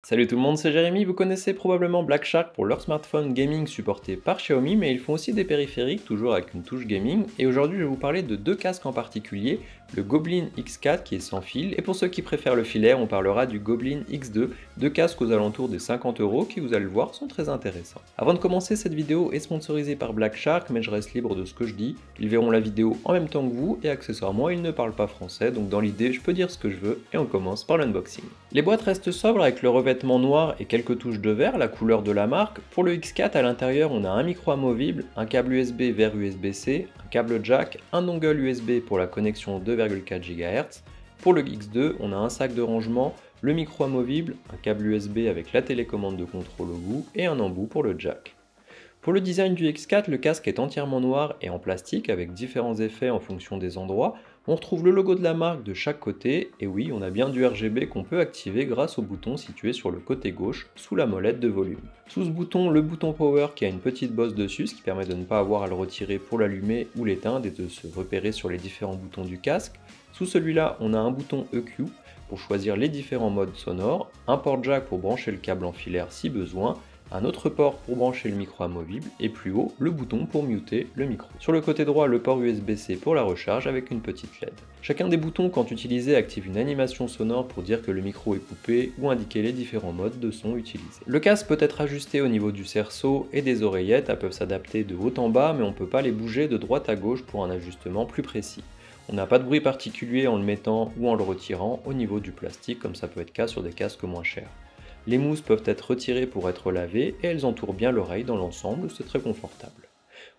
Salut tout le monde, c'est Jérémy. Vous connaissez probablement Black Shark pour leur smartphone gaming supporté par Xiaomi, mais ils font aussi des périphériques, toujours avec une touche gaming. Et aujourd'hui, je vais vous parler de deux casques en particulier, le Goblin X4 qui est sans fil, et pour ceux qui préfèrent le filaire, on parlera du Goblin X2, deux casques aux alentours des 50 € qui, vous allez le voir, sont très intéressants. Avant de commencer, cette vidéo est sponsorisée par Black Shark, mais je reste libre de ce que je dis. Ils verront la vidéo en même temps que vous, et accessoirement, ils ne parlent pas français, donc dans l'idée, je peux dire ce que je veux, et on commence par l'unboxing. Les boîtes restent sobres avec le revêtement noir et quelques touches de vert, la couleur de la marque. Pour le X4, à l'intérieur, on a un micro amovible, un câble USB vers USB-C, un câble jack, un dongle USB pour la connexion 2,4 GHz. Pour le X2, on a un sac de rangement, le micro amovible, un câble USB avec la télécommande de contrôle au bout et un embout pour le jack. Pour le design du X4, le casque est entièrement noir et en plastique avec différents effets en fonction des endroits. On retrouve le logo de la marque de chaque côté, et oui, on a bien du RGB qu'on peut activer grâce au bouton situé sur le côté gauche, sous la molette de volume. Sous ce bouton, le bouton Power qui a une petite bosse dessus, ce qui permet de ne pas avoir à le retirer pour l'allumer ou l'éteindre et de se repérer sur les différents boutons du casque. Sous celui-là, on a un bouton EQ pour choisir les différents modes sonores, un port jack pour brancher le câble en filaire si besoin, un autre port pour brancher le micro amovible et plus haut le bouton pour muter le micro. Sur le côté droit, le port USB-C pour la recharge avec une petite LED. Chacun des boutons quand utilisé active une animation sonore pour dire que le micro est coupé ou indiquer les différents modes de son utilisés. Le casque peut être ajusté au niveau du cerceau et des oreillettes, elles peuvent s'adapter de haut en bas mais on ne peut pas les bouger de droite à gauche pour un ajustement plus précis. On n'a pas de bruit particulier en le mettant ou en le retirant au niveau du plastique comme ça peut être le cas sur des casques moins chers. Les mousses peuvent être retirées pour être lavées et elles entourent bien l'oreille dans l'ensemble, c'est très confortable.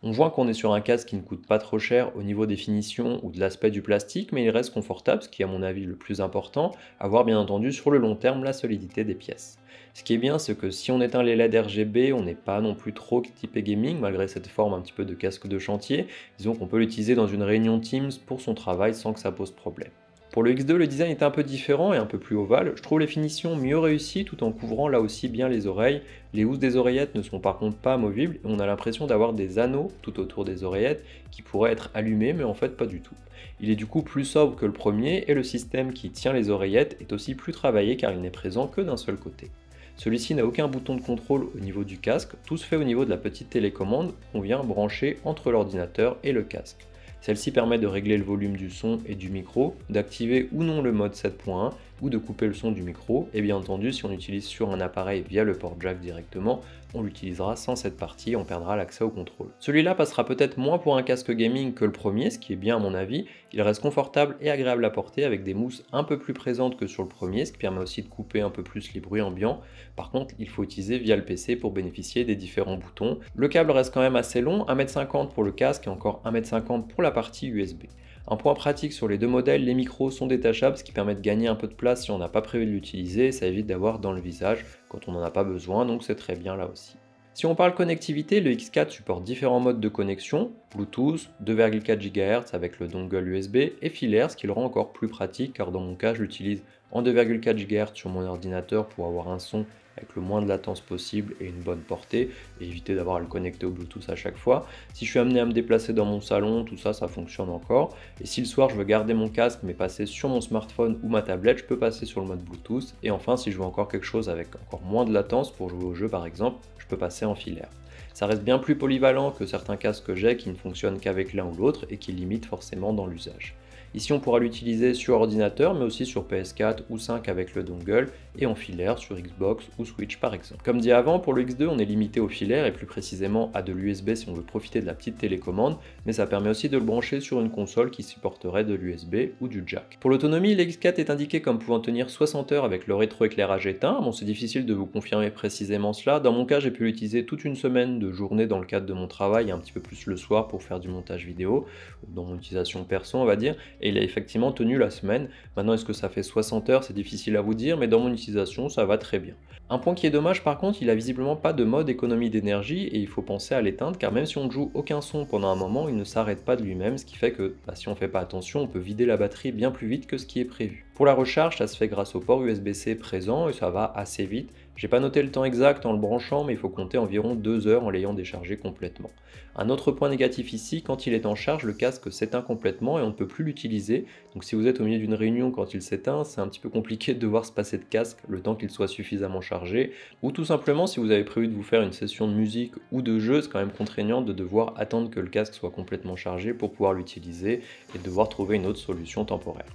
On voit qu'on est sur un casque qui ne coûte pas trop cher au niveau des finitions ou de l'aspect du plastique, mais il reste confortable, ce qui est à mon avis le plus important, à voir bien entendu sur le long terme la solidité des pièces. Ce qui est bien, c'est que si on éteint les LED RGB, on n'est pas non plus trop typé gaming, malgré cette forme un petit peu de casque de chantier, disons qu'on peut l'utiliser dans une réunion Teams pour son travail sans que ça pose problème. Pour le X2, le design est un peu différent et un peu plus ovale. Je trouve les finitions mieux réussies tout en couvrant là aussi bien les oreilles. Les housses des oreillettes ne sont par contre pas amovibles et on a l'impression d'avoir des anneaux tout autour des oreillettes qui pourraient être allumés mais en fait pas du tout. Il est du coup plus sobre que le premier et le système qui tient les oreillettes est aussi plus travaillé car il n'est présent que d'un seul côté. Celui-ci n'a aucun bouton de contrôle au niveau du casque, tout se fait au niveau de la petite télécommande qu'on vient brancher entre l'ordinateur et le casque. Celle-ci permet de régler le volume du son et du micro, d'activer ou non le mode 7.1 ou de couper le son du micro, et bien entendu si on utilise sur un appareil via le port jack directement, on l'utilisera sans cette partie, on perdra l'accès au contrôle. Celui-là passera peut-être moins pour un casque gaming que le premier, ce qui est bien à mon avis, il reste confortable et agréable à porter avec des mousses un peu plus présentes que sur le premier, ce qui permet aussi de couper un peu plus les bruits ambiants. Par contre, il faut utiliser via le PC pour bénéficier des différents boutons. Le câble reste quand même assez long, 1,50 m pour le casque et encore 1,50 m pour la partie USB. Un point pratique sur les deux modèles, les micros sont détachables, ce qui permet de gagner un peu de place si on n'a pas prévu de l'utiliser, et ça évite d'avoir dans le visage quand on n'en a pas besoin, donc c'est très bien là aussi. Si on parle connectivité, le X4 supporte différents modes de connexion, Bluetooth, 2,4 GHz avec le dongle USB et filaire, ce qui le rend encore plus pratique car dans mon cas je l'utilise en 2,4 GHz sur mon ordinateur pour avoir un son avec le moins de latence possible et une bonne portée et éviter d'avoir à le connecter au Bluetooth à chaque fois. Si je suis amené à me déplacer dans mon salon, tout ça, ça fonctionne encore. Et si le soir je veux garder mon casque mais passer sur mon smartphone ou ma tablette, je peux passer sur le mode Bluetooth. Et enfin, si je veux encore quelque chose avec encore moins de latence pour jouer au jeu par exemple, je peux passer en filaire. Ça reste bien plus polyvalent que certains casques que j'ai qui ne fonctionnent qu'avec l'un ou l'autre et qui limitent forcément dans l'usage. Ici on pourra l'utiliser sur ordinateur mais aussi sur PS4 ou 5 avec le dongle et en filaire sur Xbox ou Switch par exemple. Comme dit avant, pour le X2 on est limité au filaire et plus précisément à de l'USB si on veut profiter de la petite télécommande, mais ça permet aussi de le brancher sur une console qui supporterait de l'USB ou du jack. Pour l'autonomie, le X4 est indiqué comme pouvant tenir 60 heures avec le rétroéclairage éteint. Bon, c'est difficile de vous confirmer précisément cela, dans mon cas j'ai pu l'utiliser toute une semaine de journée dans le cadre de mon travail et un petit peu plus le soir pour faire du montage vidéo, dans mon utilisation perso on va dire, et il a effectivement tenu la semaine. Maintenant est-ce que ça fait 60 heures, c'est difficile à vous dire, mais dans mon utilisation ça va très bien. Un point qui est dommage par contre, il a visiblement pas de mode économie d'énergie et il faut penser à l'éteindre car même si on ne joue aucun son pendant un moment, il ne s'arrête pas de lui-même, ce qui fait que si on fait pas attention, on peut vider la batterie bien plus vite que ce qui est prévu. Pour la recharge, ça se fait grâce au port USB-C présent et ça va assez vite. J'ai pas noté le temps exact en le branchant, mais il faut compter environ 2 heures en l'ayant déchargé complètement. Un autre point négatif ici, quand il est en charge, le casque s'éteint complètement et on ne peut plus l'utiliser. Donc si vous êtes au milieu d'une réunion quand il s'éteint, c'est un petit peu compliqué de devoir se passer de casque le temps qu'il soit suffisamment chargé. Ou tout simplement, si vous avez prévu de vous faire une session de musique ou de jeu, c'est quand même contraignant de devoir attendre que le casque soit complètement chargé pour pouvoir l'utiliser et de devoir trouver une autre solution temporaire.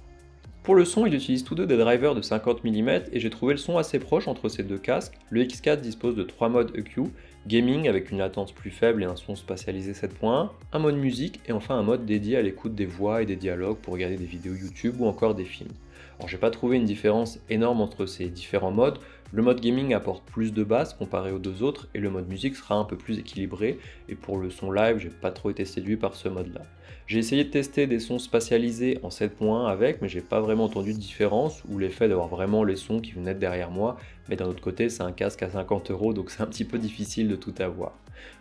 Pour le son, ils utilisent tous deux des drivers de 50 mm et j'ai trouvé le son assez proche entre ces deux casques. Le X4 dispose de 3 modes EQ, gaming avec une latence plus faible et un son spatialisé 7.1, un mode musique et enfin un mode dédié à l'écoute des voix et des dialogues pour regarder des vidéos YouTube ou encore des films. Alors j'ai pas trouvé une différence énorme entre ces différents modes. Le mode gaming apporte plus de basse comparé aux deux autres et le mode musique sera un peu plus équilibré, et pour le son live, j'ai pas trop été séduit par ce mode là. J'ai essayé de tester des sons spatialisés en 7.1 avec, mais j'ai pas vraiment entendu de différence ou l'effet d'avoir vraiment les sons qui venaient de derrière moi, mais d'un autre côté c'est un casque à 50 € donc c'est un petit peu difficile de tout avoir.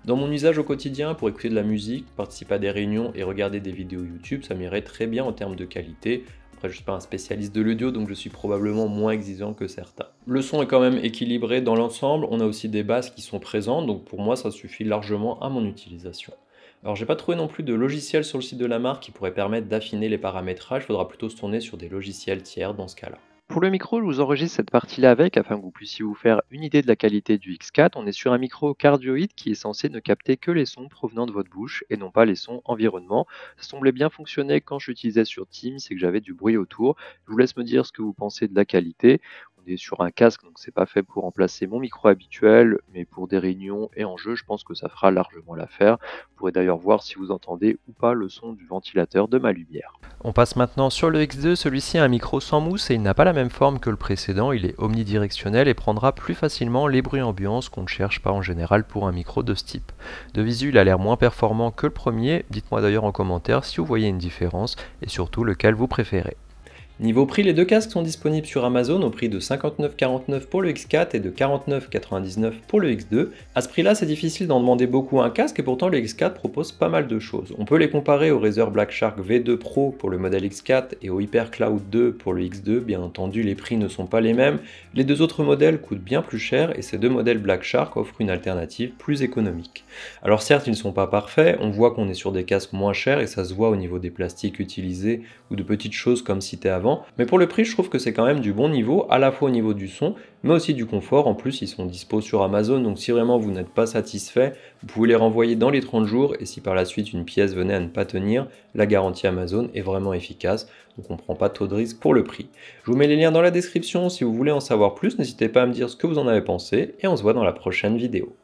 Dans mon usage au quotidien pour écouter de la musique, participer à des réunions et regarder des vidéos YouTube, ça m'irait très bien en termes de qualité. Après, je suis pas un spécialiste de l'audio, donc je suis probablement moins exigeant que certains. Le son est quand même équilibré dans l'ensemble, on a aussi des basses qui sont présentes, donc pour moi ça suffit largement à mon utilisation. Alors j'ai pas trouvé non plus de logiciel sur le site de la marque qui pourrait permettre d'affiner les paramétrages, il faudra plutôt se tourner sur des logiciels tiers dans ce cas-là. Pour le micro, je vous enregistre cette partie-là avec afin que vous puissiez vous faire une idée de la qualité du X4. On est sur un micro cardioïde qui est censé ne capter que les sons provenant de votre bouche et non pas les sons environnement. Ça semblait bien fonctionner quand je l'utilisais sur Teams et que j'avais du bruit autour. Je vous laisse me dire ce que vous pensez de la qualité. On est sur un casque, donc c'est pas fait pour remplacer mon micro habituel, mais pour des réunions et en jeu, je pense que ça fera largement l'affaire. Vous pourrez d'ailleurs voir si vous entendez ou pas le son du ventilateur de ma lumière. On passe maintenant sur le X2, celui-ci a un micro sans mousse et il n'a pas la même forme que le précédent, il est omnidirectionnel et prendra plus facilement les bruits ambiants qu'on ne cherche pas en général pour un micro de ce type. De visu, il a l'air moins performant que le premier, dites-moi d'ailleurs en commentaire si vous voyez une différence et surtout lequel vous préférez. Niveau prix, les deux casques sont disponibles sur Amazon au prix de 59,49 pour le X4 et de 49,99 pour le X2. À ce prix-là, c'est difficile d'en demander beaucoup à un casque et pourtant le X4 propose pas mal de choses. On peut les comparer au Razer Black Shark V2 Pro pour le modèle X4 et au HyperCloud 2 pour le X2. Bien entendu, les prix ne sont pas les mêmes. Les deux autres modèles coûtent bien plus cher et ces deux modèles Black Shark offrent une alternative plus économique. Alors certes, ils ne sont pas parfaits, on voit qu'on est sur des casques moins chers et ça se voit au niveau des plastiques utilisés ou de petites choses comme cité avant. Mais pour le prix, je trouve que c'est quand même du bon niveau, à la fois au niveau du son, mais aussi du confort. En plus, ils sont dispo sur Amazon, donc si vraiment vous n'êtes pas satisfait, vous pouvez les renvoyer dans les 30 jours, et si par la suite une pièce venait à ne pas tenir, la garantie Amazon est vraiment efficace, donc on ne prend pas trop de risques pour le prix. Je vous mets les liens dans la description si vous voulez en savoir plus, n'hésitez pas à me dire ce que vous en avez pensé, et on se voit dans la prochaine vidéo.